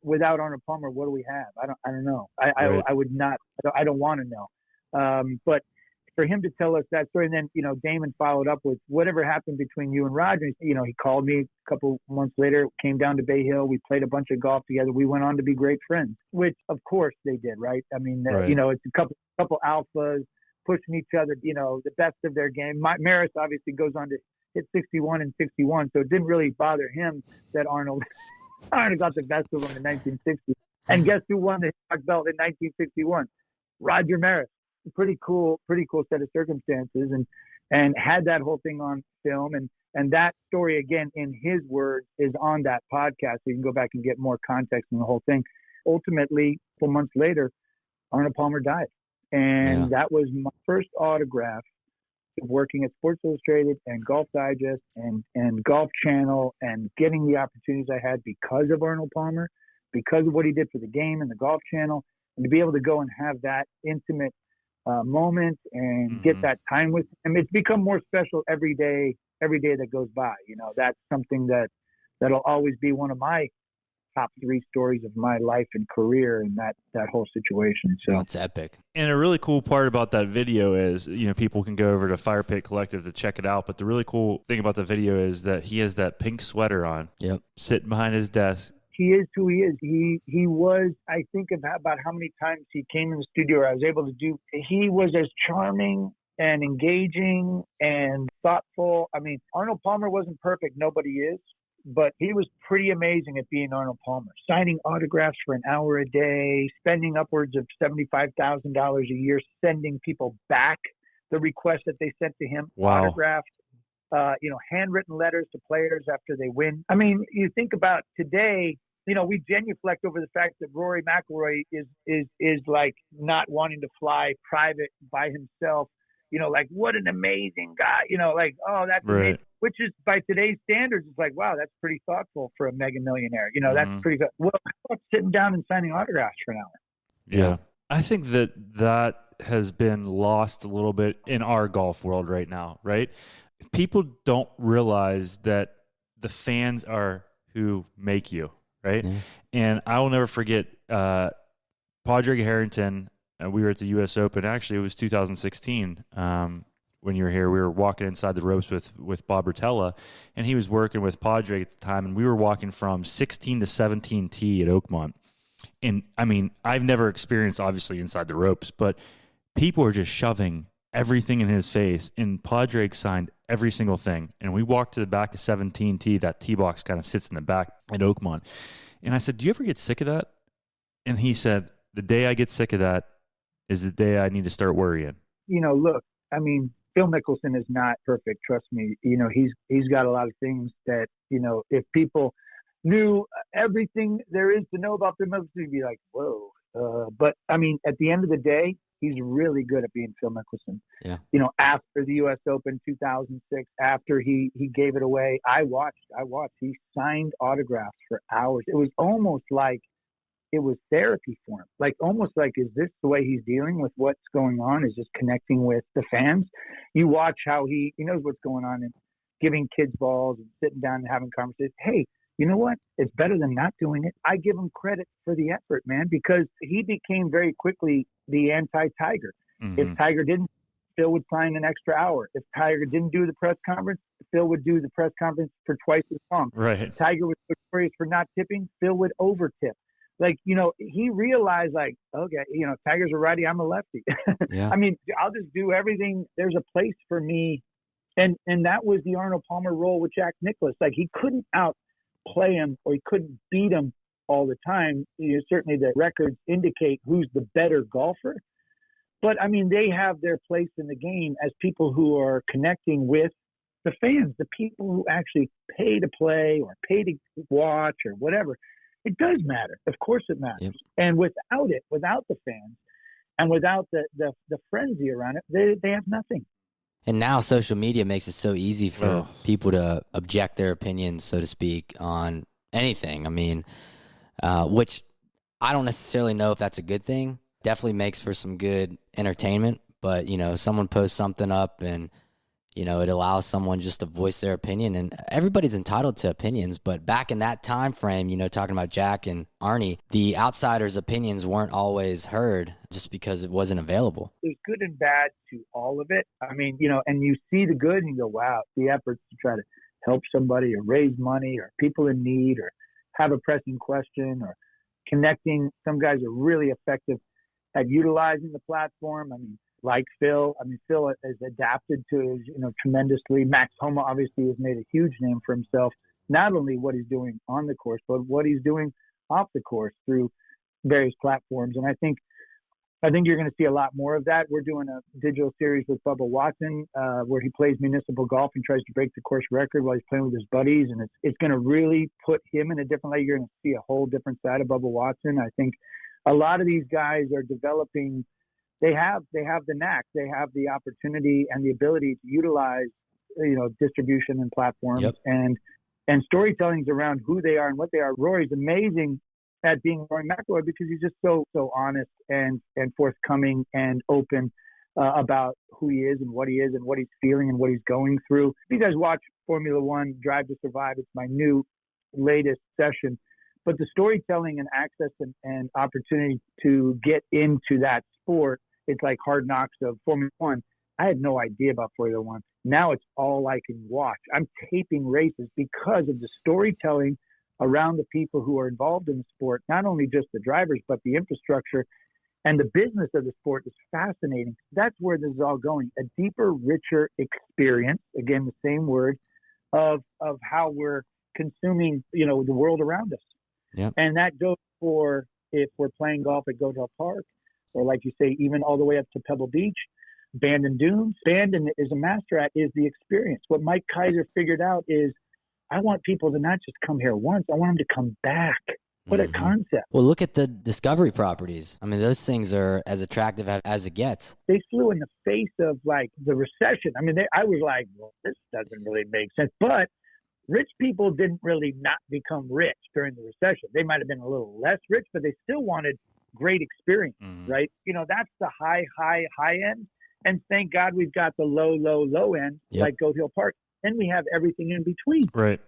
without Arnold Palmer, what do we have? I don't know. I would not. I don't want to know. But for him to tell us that story, and then Damon followed up with whatever happened between you and Roger. He called me a couple months later, came down to Bay Hill. We played a bunch of golf together. We went on to be great friends, which of course they did, right? I mean, right. It's a couple alphas pushing each other, the best of their game. Maris obviously goes on to hit 61 and 61, so it didn't really bother him that Arnold got the best of him in 1960. And guess who won the Hickok belt in 1961? Roger Maris. Pretty cool set of circumstances, and had that whole thing on film, and that story again in his words is on that podcast, so you can go back and get more context in the whole thing. Ultimately, 4 months later, Arnold Palmer died, and that was my first autograph of working at Sports Illustrated and Golf Digest and Golf Channel, and getting the opportunities I had because of Arnold Palmer. because of what he did for the game and the Golf Channel, and to be able to go and have that intimate moment and get that time with him, it's become more special every day that goes by. You know, that's something that'll always be one of my top 3 stories of my life and career, and that whole situation. So it's epic. And a really cool part about that video is, you know, people can go over to Fire Pit Collective to check it out. But the really cool thing about the video is that he has that pink sweater on, sitting behind his desk. He is who he is. He was, I think about how many times he came in the studio, or I was able to do, he was as charming and engaging and thoughtful. I mean, Arnold Palmer wasn't perfect. Nobody is. But he was pretty amazing at being Arnold Palmer, signing autographs for an hour a day, spending upwards of $75,000 a year, sending people back the request that they sent to him, autographed, handwritten letters to players after they win. I mean, you think about today, you know, we genuflect over the fact that Rory McIlroy is like not wanting to fly private by himself. You know, like, what an amazing guy. You know, like, oh, that's amazing. Which is, by today's standards, it's like, wow, that's pretty thoughtful for a mega millionaire. You know, that's pretty good. Well, how about sitting down and signing autographs for an hour? Yeah. I think that has been lost a little bit in our golf world right now, right? People don't realize that the fans are who make you, right? And I will never forget Padraig Harrington. We were at the U.S. Open. Actually, it was 2016 when you were here. We were walking inside the ropes with Bob Rotella, and he was working with Padraig at the time, and we were walking from 16 to 17 tee at Oakmont. And, I mean, I've never experienced, obviously, inside the ropes, but people are just shoving everything in his face, and Padraig signed every single thing. And we walked to the back of 17 tee. That tee box kind of sits in the back at Oakmont. And I said, do you ever get sick of that? And he said, the day I get sick of that is the day I need to start worrying. You know, look, I mean, Phil Mickelson is not perfect. Trust me. You know, he's got a lot of things that, you know, if people knew everything there is to know about Phil Mickelson, you'd be like, whoa. But I mean, at the end of the day, he's really good at being Phil Mickelson. Yeah. You know, after the U.S. Open 2006, after he gave it away, I watched. He signed autographs for hours. It was almost like it was therapy for him. Like, almost like, is this the way he's dealing with what's going on? Is just connecting with the fans? You watch how he knows what's going on and giving kids balls and sitting down and having conversations. Hey, you know what? It's better than not doing it. I give him credit for the effort, man, because he became very quickly the anti-Tiger. If Tiger didn't, Phil would sign an extra hour. If Tiger didn't do the press conference, Phil would do the press conference for twice as long. Right. If Tiger was notorious for not tipping, Phil would over tip. Like, you know, he realized, like, okay, you know, Tiger's a righty, I'm a lefty. Yeah. I mean, I'll just do everything. There's a place for me. And that was the Arnold Palmer role with Jack Nicklaus. Like, he couldn't outplay him, or he couldn't beat him all the time. You know, certainly the records indicate who's the better golfer. But, I mean, they have their place in the game as people who are connecting with the fans, the people who actually pay to play or pay to watch or whatever. It does matter. Of course it matters. Yep. And without it, without the fans and without the frenzy around it, they have nothing. And now social media makes it so easy for people to object their opinions, so to speak, on anything. I mean, which I don't necessarily know if that's a good thing. Definitely makes for some good entertainment. But, you know, someone posts something up and, you know, it allows someone just to voice their opinion, and everybody's entitled to opinions. But back in that time frame, you know, talking about Jack and Arnie, the outsiders' opinions weren't always heard just because it wasn't available. There's good and bad to all of it. I mean, you know, and you see the good and you go, wow, the efforts to try to help somebody or raise money or people in need or have a pressing question or connecting. Some guys are really effective at utilizing the platform. I mean, like Phil. I mean, Phil has adapted to, you know, tremendously. Max Homa obviously has made a huge name for himself, not only what he's doing on the course, but what he's doing off the course through various platforms. And I think you're going to see a lot more of that. We're doing a digital series with Bubba Watson where he plays municipal golf and tries to break the course record while he's playing with his buddies. And it's going to really put him in a different light. You're going to see a whole different side of Bubba Watson. I think a lot of these guys are developing. They have the knack. They have the opportunity and the ability to utilize, you know, distribution and platforms and storytellings around who they are and what they are. Rory's amazing at being Rory McIlroy because he's just so honest and forthcoming and open about who he is and what he is and what he's feeling and what he's going through. If you guys watch Formula One Drive to Survive, it's my new latest session. But the storytelling and access and opportunity to get into that sport, it's like Hard Knocks of Formula One. I had no idea about Formula One. Now it's all I can watch. I'm taping races because of the storytelling around the people who are involved in the sport, not only just the drivers, but the infrastructure and the business of the sport is fascinating. That's where this is all going. A deeper, richer experience, again, the same word, of how we're consuming, the world around us. Yep. And that goes for if we're playing golf at Goat Hill Park, or like you say, even all the way up to Pebble Beach, Bandon Dunes. Bandon is a master at is the experience. What Mike Kaiser figured out is I want people to not just come here once. I want them to come back. What a concept. Well, look at the Discovery properties. I mean, those things are as attractive as it gets. They flew in the face of, like, the recession. I mean, I was like, well, this doesn't really make sense. But rich people didn't really not become rich during the recession. They might have been a little less rich, but they still wanted great experience, right? That's the high end. And thank God we've got the low end, like Goat Hill Park. Then we have everything in between. Right.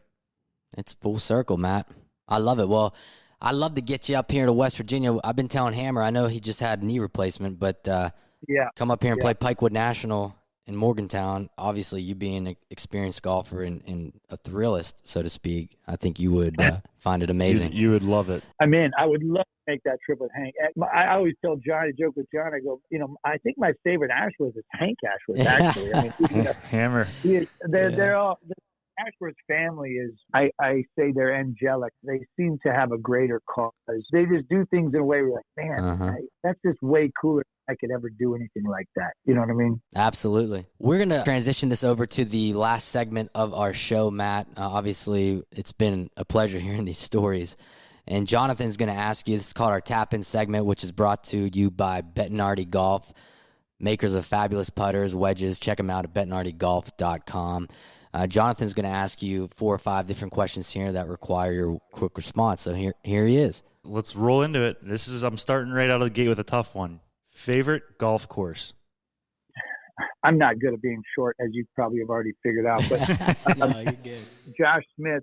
It's full circle, Matt. I love it. Well, I'd love to get you up here to West Virginia. I've been telling Hammer, I know he just had a knee replacement, but come up here and play Pikewood National in Morgantown. Obviously, you being an experienced golfer and a thrillist, so to speak, I think you would find it amazing. You would love it. I mean, I would love to make that trip with Hank. I always tell John, I joke with John, I go, I think my favorite Ashworth is Hank Ashworth, actually. I mean, Hammer. They're all... Ashworth's family is, I say they're angelic. They seem to have a greater cause. They just do things in a way where you're like, man, that's just way cooler than I could ever do anything like that. You know what I mean? Absolutely. We're going to transition this over to the last segment of our show, Matt. Obviously, it's been a pleasure hearing these stories. And Jonathan's going to ask you, this is called our Tap-In segment, which is brought to you by Bettinardi Golf, makers of fabulous putters, wedges. Check them out at bettinardigolf.com. Jonathan's going to ask you 4 or 5 different questions here that require your quick response. So here he is. Let's roll into it. I'm starting right out of the gate with a tough one. Favorite golf course? I'm not good at being short, as you probably have already figured out. But No, you're good. Josh Smith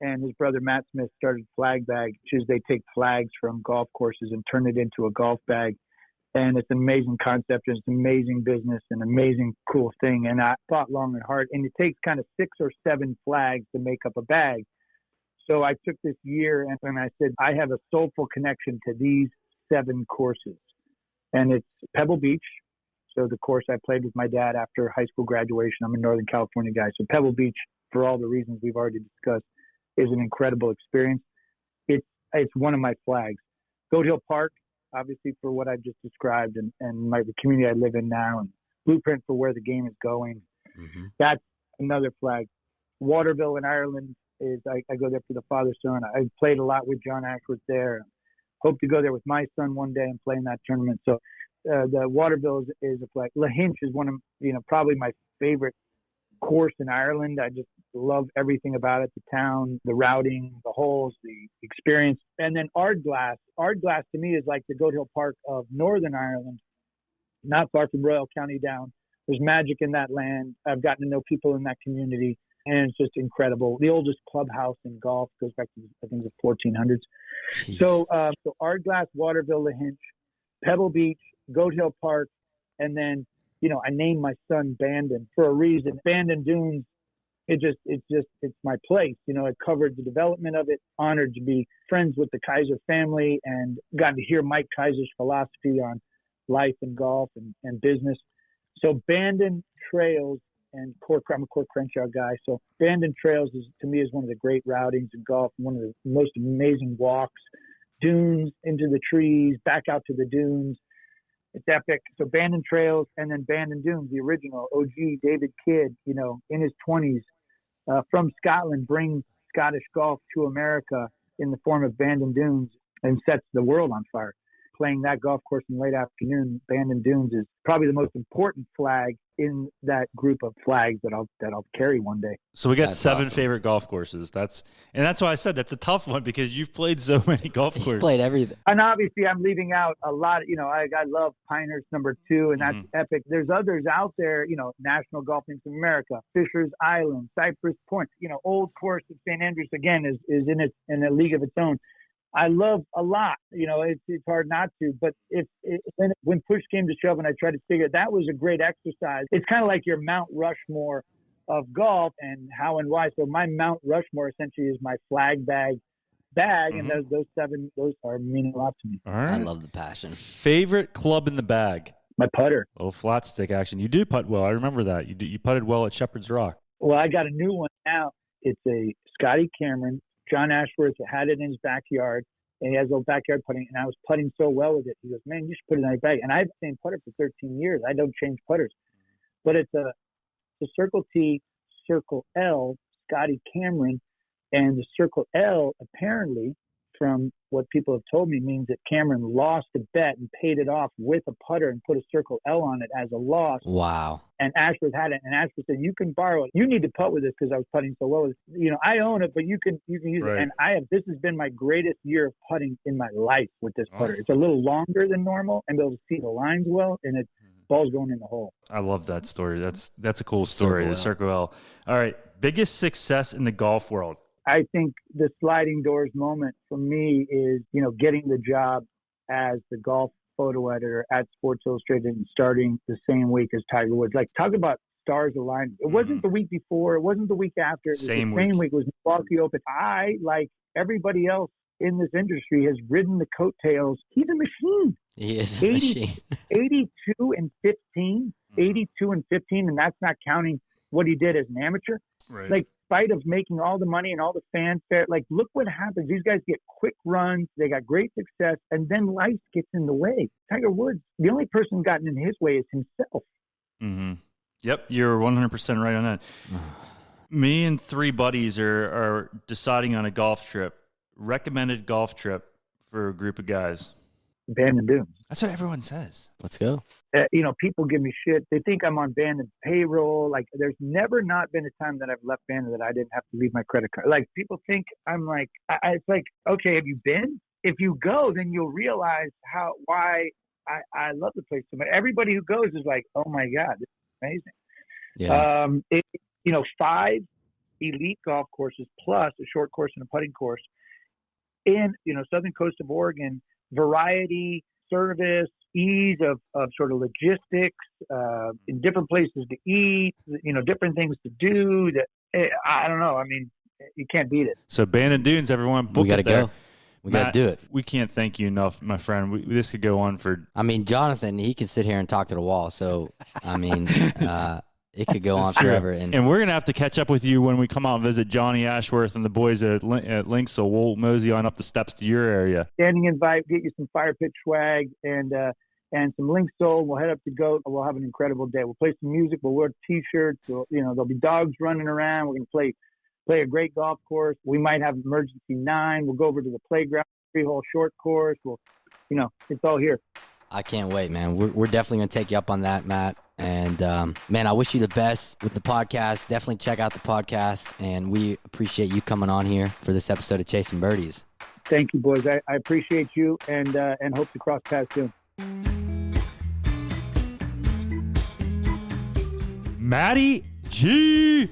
and his brother Matt Smith started Flag Bag, which is they take flags from golf courses and turn it into a golf bag. And it's an amazing concept. It's an amazing business, an amazing, cool thing. And I thought long and hard. And it takes kind of 6 or 7 flags to make up a bag. So I took this year and I said, I have a soulful connection to these 7 courses. And it's Pebble Beach. So the course I played with my dad after high school graduation. I'm a Northern California guy. So Pebble Beach, for all the reasons we've already discussed, is an incredible experience. It's one of my flags. Goat Hill Park, obviously for what I just described and the community I live in now and blueprint for where the game is going. That's another flag. Waterville in Ireland is, I go there for the father-son. I played a lot with John Ashworth there. Hope to go there with my son one day and play in that tournament. So the Waterville is a flag. Lahinch is one of, probably my favorite course in Ireland. I just love everything about it, the town, the routing, the holes, the experience. And then Ardglass. Ardglass to me is like the Goat Hill Park of Northern Ireland, not far from Royal County Down. There's magic in that land. I've gotten to know people in that community, and it's just incredible. The oldest clubhouse in golf goes back to, I think, the 1400s. Jeez. So Ardglass, Waterville, Lahinch, Pebble Beach, Goat Hill Park, and then I named my son Bandon for a reason. Bandon Dunes, it's my place. It covered the development of it. Honored to be friends with the Kaiser family and gotten to hear Mike Kaiser's philosophy on life and golf and business. So Bandon Trails and I'm a Core Crenshaw guy. So Bandon Trails to me is one of the great routings in golf. One of the most amazing walks. Dunes into the trees, back out to the dunes. It's epic. So Bandon Trails and then Bandon Dunes, the original OG David Kidd, in his 20s from Scotland, brings Scottish golf to America in the form of Bandon Dunes and sets the world on fire. playing that golf course in the late afternoon, Bandon Dunes is probably the most important flag in that group of flags that I'll carry one day. So we got That's 7 awesome. favorite golf courses. That's why I said that's a tough one, because you've played so many golf He's courses. played everything. And obviously I'm leaving out a lot, I love Pinehurst #2, and that's epic. There's others out there, National Golf Links of America, Fisher's Island, Cypress Point, Old Course of St. Andrews again is in a league of its own. I love a lot, it's hard not to, but when push came to shove and I tried to figure, that was a great exercise. It's kind of like your Mount Rushmore of golf and how and why. So my Mount Rushmore essentially is my flag bag, and those 7, those are meaning a lot to me. All right. I love the passion. Favorite club in the bag? My putter. Oh, flat stick action. You do putt well. I remember that. You putted well at Shepherd's Rock. Well, I got a new one now. It's a Scotty Cameron. John Ashworth had it in his backyard, and he has a little backyard putting, and I was putting so well with it. He goes, man, you should put it in your bag. And I've been putter for 13 years. I don't change putters. But it's a Circle T, Circle L, Scotty Cameron. And the Circle L, apparently, from what people have told me, means that Cameron lost a bet and paid it off with a putter and put a Circle L on it as a loss. Wow. And Ashworth had it, and Ashworth said, you can borrow it. You need to putt with this because I was putting so well with it. I own it, but you can use Right. it. And this has been my greatest year of putting in my life with this putter. It's a little longer than normal, and be able to see the lines well, and it ball's going in the hole. I love that story. That's a cool story. Circle The L. Circle L. All right. Biggest success in the golf world? I think the sliding doors moment for me is, getting the job as the golf photo editor at Sports Illustrated and starting the same week as Tiger Woods. Like, talk about stars aligned. It wasn't the week before. It wasn't the week after. It was Same the same week. week. It was Milwaukee Open. I, like everybody else in this industry, has ridden the coattails. He's a machine. He is a machine. 82 and 15, 82 and 15, and that's not counting what he did as an amateur. Right. Like, spite of making all the money and all the fanfare, like, look what happens. These guys get quick runs. They got great success, and then life gets in the way. Tiger Woods, the only person gotten in his way is himself. Mm-hmm. Yep, you're 100% right on that. Me and 3 buddies are deciding on a golf trip, recommended golf trip for a group of guys. Bandon Dunes. That's what everyone says. Let's go. People give me shit. They think I'm on Bandon's payroll. Like, there's never not been a time that I've left Bandon that I didn't have to leave my credit card. Like, people think I'm like, it's like, okay, have you been? If you go, then you'll realize why I love the place so much. Everybody who goes is like, oh my God, this is amazing. Yeah. 5 elite golf courses plus a short course and a putting course in, southern coast of Oregon. Variety, service, ease of sort of logistics, in different places to eat, different things to do. I don't know. I mean, you can't beat it. So Bandon Dunes, everyone, book We got to it there. go. We got to do it. We can't thank you enough, my friend. This could go on for... I mean, Jonathan, he can sit here and talk to the wall. So, I mean, it could go on forever. And we're going to have to catch up with you when we come out and visit Johnny Ashworth and the boys at Link, so we'll mosey on up the steps to your area. Standing invite, get you some fire pit swag and some Link Soul. We'll head up to Goat. We'll have an incredible day. We'll play some music. We'll wear T-shirts. There'll be dogs running around. We're going to play a great golf course. We might have emergency 9. We'll go over to the playground, 3-hole short course. It's all here. I can't wait, man. We're definitely going to take you up on that, Matt. And, man, I wish you the best with the podcast. Definitely check out the podcast. And we appreciate you coming on here for this episode of Chasin Birdies. Thank you, boys. I appreciate you and hope to cross paths soon. Matty G.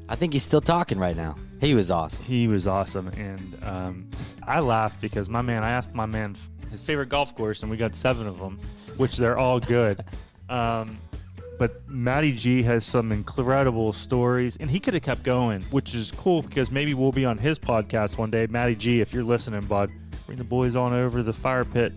I think he's still talking right now. He was awesome. He was awesome. And I laughed because I asked my man his favorite golf course, and we got 7 of them, which they're all good. But Matty G has some incredible stories, and he could have kept going, which is cool because maybe we'll be on his podcast one day. Matty G, if you're listening, bud, bring the boys on over to the fire pit,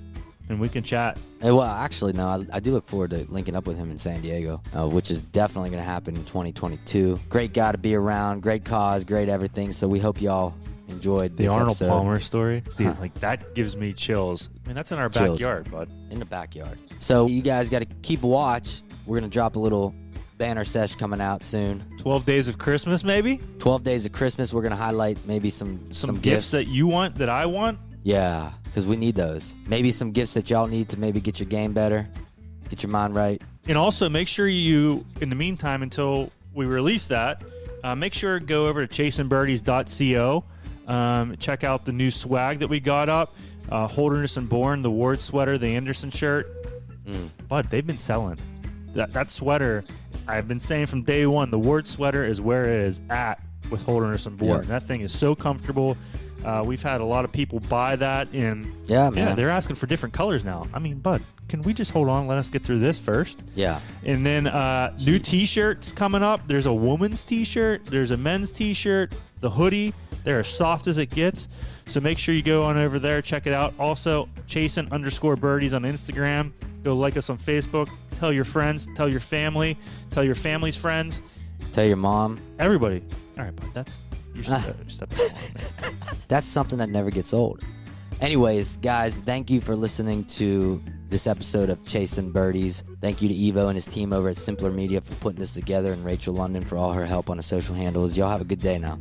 and we can chat. Well, actually, no, I do look forward to linking up with him in San Diego, which is definitely going to happen in 2022. Great guy to be around, great cause, great everything. So we hope y'all enjoyed this The Arnold episode. Palmer story, dude, that gives me chills. I mean, that's in our Chills. backyard, bud. In the backyard. So you guys got to keep a watch. We're going to drop a little banner sesh coming out soon. 12 Days of Christmas, maybe? 12 Days of Christmas. We're going to highlight maybe some Some gifts that you want, that I want? Yeah, because we need those. Maybe some gifts that y'all need to maybe get your game better, get your mind right. And also make sure you, in the meantime, until we release that, make sure to go over to chasinbirdies.co. Check out the new swag that we got up. Holderness and Bourne, the Ward sweater, the Anderson shirt. Bud, they've been selling. That sweater, I've been saying from day one, the Ward sweater is where it is at with Holderness and Bourne. Yeah. That thing is so comfortable. We've had a lot of people buy that, and Yeah, man. they're asking for different colors now. I mean, Bud, can we just hold on? Let us get through this first. Yeah. And then new T-shirts coming up. There's a woman's T-shirt. There's a men's T-shirt. The hoodie. They're as soft as it gets. So make sure you go on over there, check it out. Also, Chasin_Birdies on Instagram. Go like us on Facebook. Tell your friends. Tell your family. Tell your family's friends. Tell your mom. Everybody. All right, Bud, that's you're stepping on there. That's something that never gets old. Anyways, guys, thank you for listening to this episode of Chasin Birdies. Thank you to Evo and his team over at Simpler Media for putting this together, and Rachel London for all her help on the social handles. Y'all have a good day now.